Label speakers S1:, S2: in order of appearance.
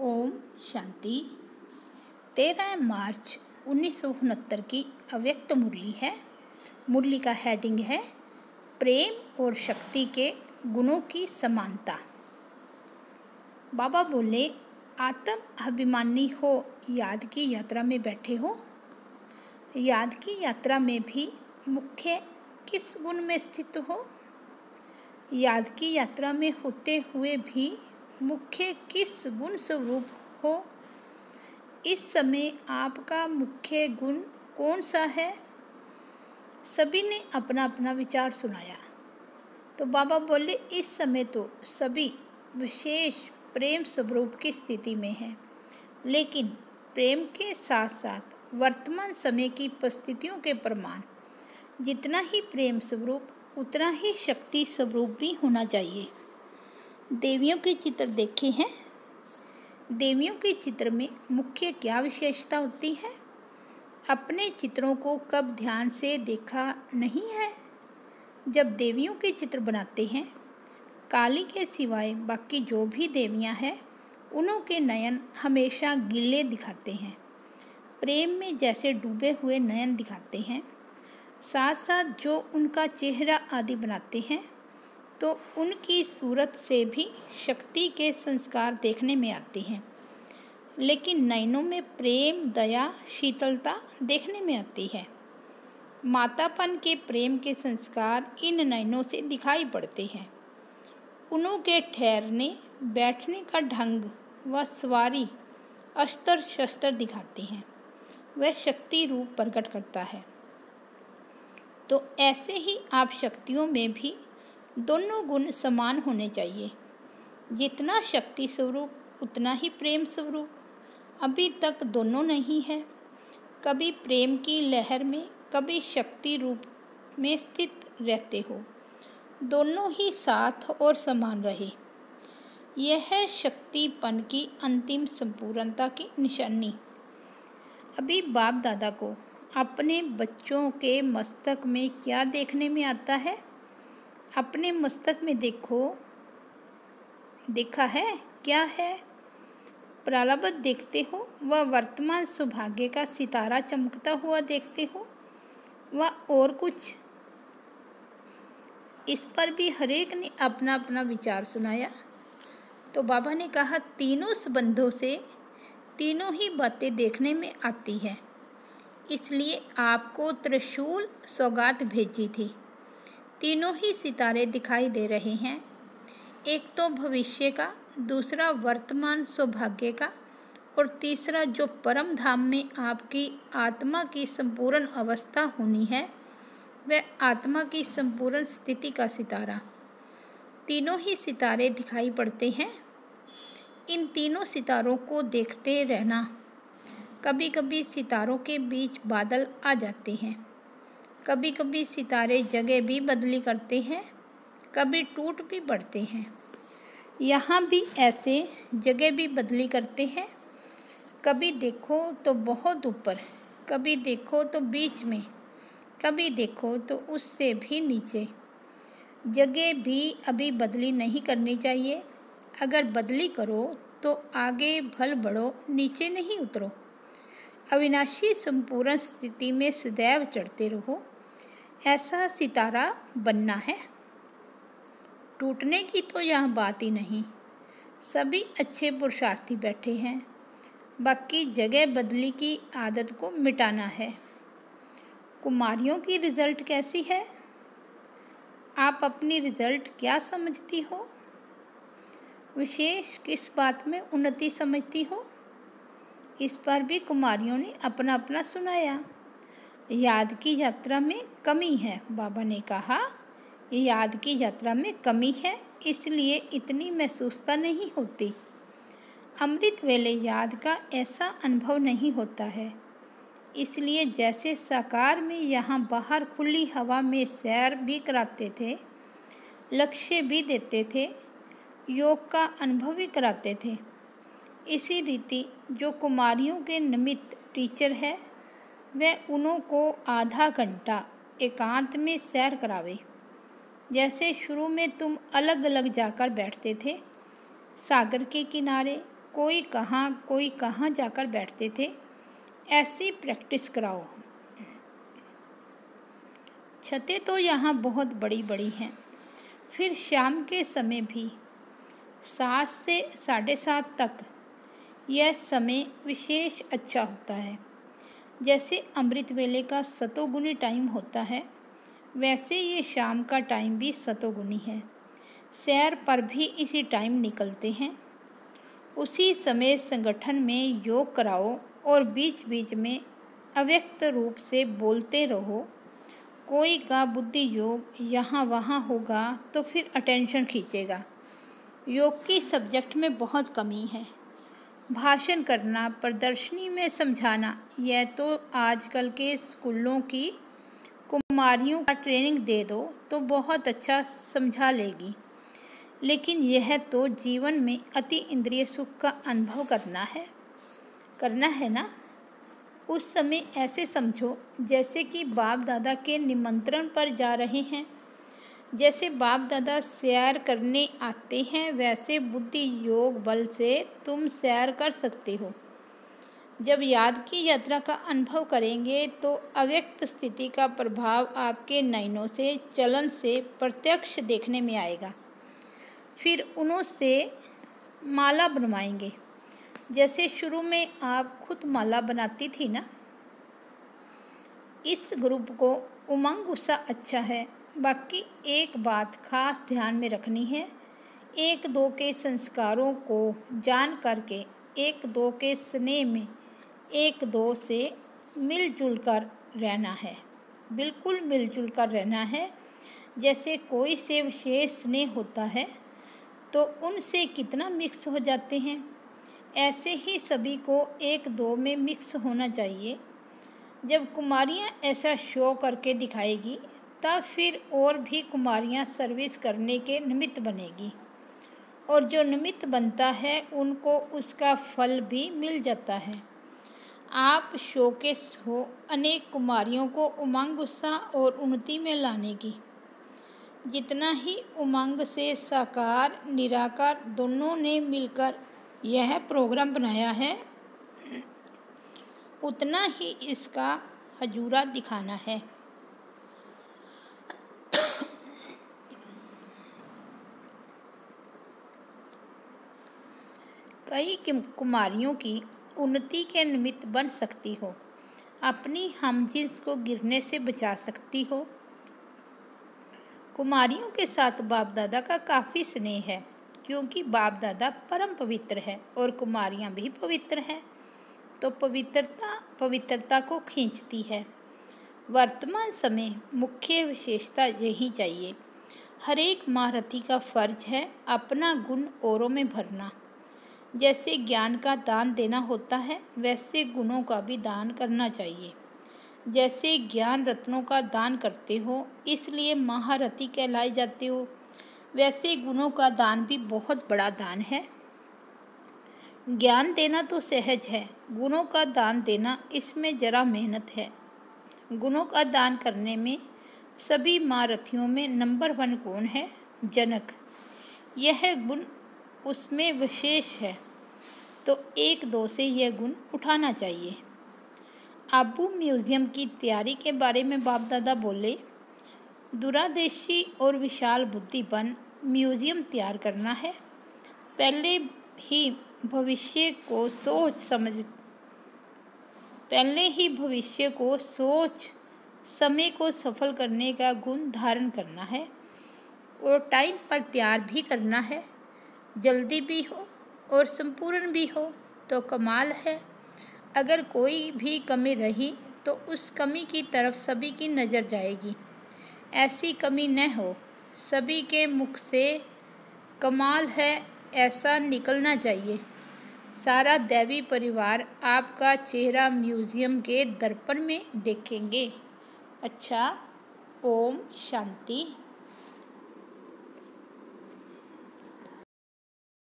S1: ओम शांति। 13 मार्च 1969 की अव्यक्त मुरली है। मुरली का हेडिंग है प्रेम और शक्ति के गुणों की समानता। बाबा बोले, आत्म अभिमानी हो, याद की यात्रा में बैठे हो। याद की यात्रा में भी मुख्य किस गुण में स्थित हो? याद की यात्रा में होते हुए भी मुख्य किस गुण स्वरूप हो? इस समय आपका मुख्य गुण कौन सा है? सभी ने अपना अपना विचार सुनाया। तो बाबा बोले, इस समय तो सभी विशेष प्रेम स्वरूप की स्थिति में हैं, लेकिन प्रेम के साथ साथ वर्तमान समय की परिस्थितियों के प्रमाण जितना ही प्रेम स्वरूप उतना ही शक्ति स्वरूप भी होना चाहिए। देवियों के चित्र देखे हैं। देवियों के चित्र में मुख्य क्या विशेषता होती है? अपने चित्रों को कब ध्यान से देखा नहीं है? जब देवियों के चित्र बनाते हैं, काली के सिवाय बाकी जो भी देवियां हैं, उन्हों के नयन हमेशा गीले दिखाते हैं, प्रेम में जैसे डूबे हुए नयन दिखाते हैं। साथ साथ जो उनका चेहरा आदि बनाते हैं, तो उनकी सूरत से भी शक्ति के संस्कार देखने में आते हैं, लेकिन नयनों में प्रेम, दया, शीतलता देखने में आती है। मातापन के प्रेम के संस्कार इन नयनों से दिखाई पड़ते हैं। उनों के ठहरने बैठने का ढंग व सवारी अस्त्र शस्त्र दिखाते हैं, वह शक्ति रूप प्रकट करता है। तो ऐसे ही आप शक्तियों में भी दोनों गुण समान होने चाहिए। जितना शक्ति स्वरूप उतना ही प्रेम स्वरूप। अभी तक दोनों नहीं है। कभी प्रेम की लहर में, कभी शक्ति रूप में स्थित रहते हो। दोनों ही साथ और समान रहे। यह है शक्तिपन की अंतिम संपूर्णता की निशानी। अभी बाप दादा को अपने बच्चों के मस्तक में क्या देखने में आता है? अपने मस्तक में देखा है क्या है? प्रारब्ध देखते हो व वर्तमान सौभाग्य का सितारा चमकता हुआ देखते हो व और कुछ? इस पर भी हरेक ने अपना अपना विचार सुनाया। तो बाबा ने कहा, तीनों संबंधों से तीनों ही बातें देखने में आती है, इसलिए आपको त्रिशूल सौगात भेजी थी। तीनों ही सितारे दिखाई दे रहे हैं, एक तो भविष्य का, दूसरा वर्तमान सौभाग्य का, और तीसरा जो परम धाम में आपकी आत्मा की संपूर्ण अवस्था होनी है, वह आत्मा की संपूर्ण स्थिति का सितारा। तीनों ही सितारे दिखाई पड़ते हैं। इन तीनों सितारों को देखते रहना। कभी कभी सितारों के बीच बादल आ जाते हैं, कभी कभी सितारे जगह भी बदली करते हैं, कभी टूट भी पड़ते हैं। यहाँ भी ऐसे जगह भी बदली करते हैं। कभी देखो तो बहुत ऊपर, कभी देखो तो बीच में, कभी देखो तो उससे भी नीचे। जगह भी अभी बदली नहीं करनी चाहिए। अगर बदली करो तो आगे भल बढ़ो, नीचे नहीं उतरो। अविनाशी संपूर्ण स्थिति में सदैव चढ़ते रहो, ऐसा सितारा बनना है। टूटने की तो यहाँ बात ही नहीं। सभी अच्छे पुरुषार्थी बैठे हैं, बाकी जगह बदली की आदत को मिटाना है। कुमारियों की रिजल्ट कैसी है? आप अपनी रिजल्ट क्या समझती हो? विशेष किस बात में उन्नति समझती हो? इस पर भी कुमारियों ने अपना अपना सुनाया। याद की यात्रा में कमी है। बाबा ने कहा, याद की यात्रा में कमी है, इसलिए इतनी महसूसता नहीं होती। अमृत वेले याद का ऐसा अनुभव नहीं होता है, इसलिए जैसे साकार में यहाँ बाहर खुली हवा में सैर भी कराते थे, लक्ष्य भी देते थे, योग का अनुभव भी कराते थे, इसी रीति जो कुमारियों के निमित्त टीचर है, वह उन्हों को आधा घंटा एकांत में सैर करावे। जैसे शुरू में तुम अलग अलग जाकर बैठते थे, सागर के किनारे, कोई कहाँ जाकर बैठते थे। ऐसी प्रैक्टिस कराओ। छतें तो यहाँ बहुत बड़ी बड़ी हैं। फिर शाम के समय भी 7 से 7:30 तक यह समय विशेष अच्छा होता है। जैसे अमृत वेले का सतोगुनी टाइम होता है, वैसे ये शाम का टाइम भी सतोगुनी है। सैर पर भी इसी टाइम निकलते हैं। उसी समय संगठन में योग कराओ और बीच बीच में अव्यक्त रूप से बोलते रहो। कोई का बुद्धि योग यहाँ वहाँ होगा तो फिर अटेंशन खींचेगा। योग की सब्जेक्ट में बहुत कमी है। भाषण करना, प्रदर्शनी में समझाना, यह तो आजकल के स्कूलों की कुमारियों का ट्रेनिंग दे दो तो बहुत अच्छा समझा लेगी। लेकिन यह तो जीवन में अति इंद्रिय सुख का अनुभव करना है ना। उस समय ऐसे समझो जैसे कि बाप दादा के निमंत्रण पर जा रहे हैं। जैसे बाप दादा सैर करने आते हैं, वैसे बुद्धि योग बल से तुम सैर कर सकते हो। जब याद की यात्रा का अनुभव करेंगे तो अव्यक्त स्थिति का प्रभाव आपके नयनों से, चलन से प्रत्यक्ष देखने में आएगा। फिर उन्हों से माला बनवाएंगे। जैसे शुरू में आप खुद माला बनाती थी ना। इस ग्रुप को उमंग उत्साह अच्छा है। बाकी एक बात खास ध्यान में रखनी है। 1-2 के संस्कारों को जान करके 1-2 के स्नेह में 1-2 से मिलजुल कर रहना है। बिल्कुल मिलजुल कर रहना है। जैसे कोई से विशेष स्नेह होता है तो उनसे कितना मिक्स हो जाते हैं, ऐसे ही सभी को 1-2 में मिक्स होना चाहिए। जब कुमारियाँ ऐसा शो करके दिखाएगी तब फिर और भी कुमारियाँ सर्विस करने के निमित्त बनेगी, और जो निमित्त बनता है उनको उसका फल भी मिल जाता है। आप शोकेस हो अनेक कुमारियों को उमंग उत्साह और उन्नति में लाने की। जितना ही उमंग से साकार निराकार दोनों ने मिलकर यह प्रोग्राम बनाया है, उतना ही इसका हजूरा दिखाना है। कई कुमारियों की उन्नति के निमित्त बन सकती हो। अपनी हमजिन्स को गिरने से बचा सकती हो। कुमारियों के साथ बाप दादा का काफ़ी स्नेह है, क्योंकि बाप दादा परम पवित्र है और कुमारियाँ भी पवित्र हैं, तो पवित्रता को खींचती है। वर्तमान समय मुख्य विशेषता यही चाहिए। हर एक महारथी का फर्ज है अपना गुण औरों में भरना। जैसे ज्ञान का दान देना होता है, वैसे गुणों का भी दान करना चाहिए। जैसे ज्ञान रत्नों का दान करते हो इसलिए महारथी कहलाए जाते हो, वैसे गुणों का दान भी बहुत बड़ा दान है। ज्ञान देना तो सहज है, गुणों का दान देना इसमें जरा मेहनत है। गुणों का दान करने में सभी महारथियों में नंबर 1 कौन है? जनक। यह गुण उसमें विशेष है, तो 1-2 से यह गुण उठाना चाहिए। आबू म्यूज़ियम की तैयारी के बारे में बाप दादा बोले, दूरदर्शी और विशाल बुद्धिमान म्यूज़ियम तैयार करना है। पहले ही भविष्य को सोच समय को सफल करने का गुण धारण करना है, और टाइम पर तैयार भी करना है। जल्दी भी हो और संपूर्ण भी हो तो कमाल है। अगर कोई भी कमी रही तो उस कमी की तरफ सभी की नज़र जाएगी। ऐसी कमी न हो, सभी के मुख से कमाल है ऐसा निकलना चाहिए। सारा दैवी परिवार आपका चेहरा म्यूज़ियम के दर्पण में देखेंगे। अच्छा, ओम शांति।